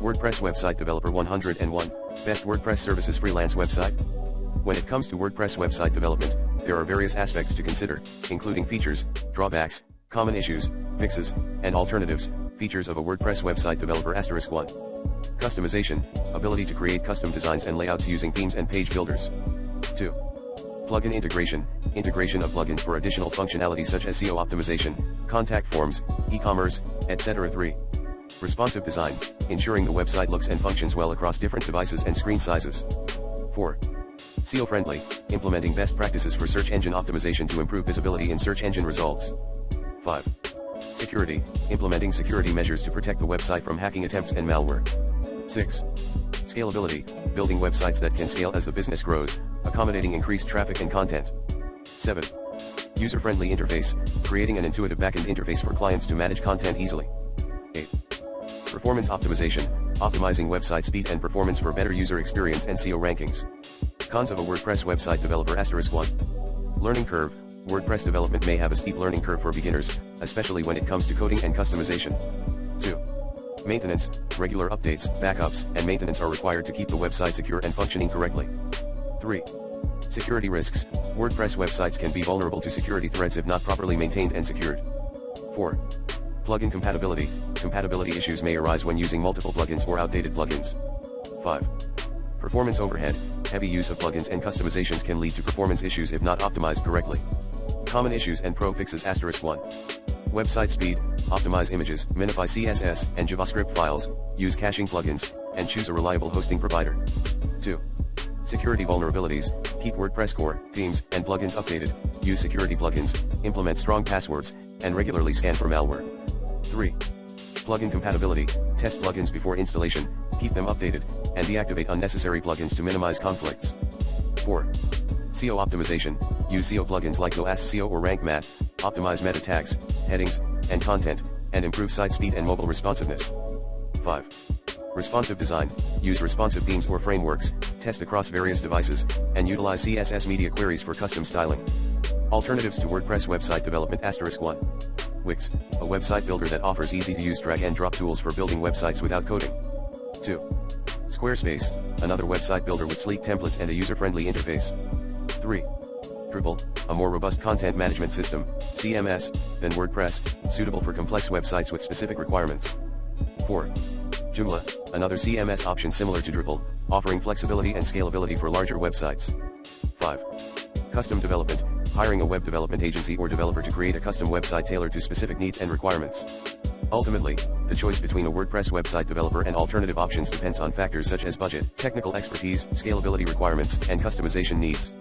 WordPress Website Developer 101, Best WordPress Services Freelance Website. When it comes to WordPress website development, there are various aspects to consider, including features, drawbacks, common issues, fixes, and alternatives. Features of a WordPress website developer *1. Customization, ability to create custom designs and layouts using themes and page builders. 2. Plugin integration, integration of plugins for additional functionality such as SEO optimization, contact forms, e-commerce, etc. 3. Responsive design, ensuring the website looks and functions well across different devices and screen sizes. 4. SEO friendly, implementing best practices for search engine optimization to improve visibility in search engine results. 5. Security, implementing security measures to protect the website from hacking attempts and malware. 6. Scalability, building websites that can scale as the business grows, accommodating increased traffic and content. 7. User-friendly interface, creating an intuitive backend interface for clients to manage content easily. 8. Performance optimization, optimizing website speed and performance for better user experience and SEO rankings. Cons of a WordPress website developer *1. Learning curve, WordPress development may have a steep learning curve for beginners, especially when it comes to coding and customization. 2. Maintenance, regular updates, backups, and maintenance are required to keep the website secure and functioning correctly. 3. Security risks, WordPress websites can be vulnerable to security threats if not properly maintained and secured. 4. Plugin compatibility, compatibility issues may arise when using multiple plugins or outdated plugins. 5. Performance overhead, heavy use of plugins and customizations can lead to performance issues if not optimized correctly. Common issues and pro fixes *1. Website speed, optimize images, minify CSS and JavaScript files, use caching plugins, and choose a reliable hosting provider. 2. Security vulnerabilities, keep WordPress core, themes, and plugins updated, use security plugins, implement strong passwords, and regularly scan for malware. 3. Plugin compatibility, test plugins before installation, keep them updated, and deactivate unnecessary plugins to minimize conflicts. 4. SEO optimization, use SEO plugins like Yoast SEO or Rank Math, optimize meta tags, headings, and content, and improve site speed and mobile responsiveness. 5. Responsive design, use responsive themes or frameworks, test across various devices, and utilize CSS media queries for custom styling. Alternatives to WordPress website development *1. Wix, a website builder that offers easy-to-use drag-and-drop tools for building websites without coding. 2. Squarespace, another website builder with sleek templates and a user-friendly interface. 3. Drupal, a more robust content management system, CMS, than WordPress, suitable for complex websites with specific requirements. 4. Joomla, another CMS option similar to Drupal, offering flexibility and scalability for larger websites. 5. Custom development, hiring a web development agency or developer to create a custom website tailored to specific needs and requirements. Ultimately, the choice between a WordPress website developer and alternative options depends on factors such as budget, technical expertise, scalability requirements, and customization needs.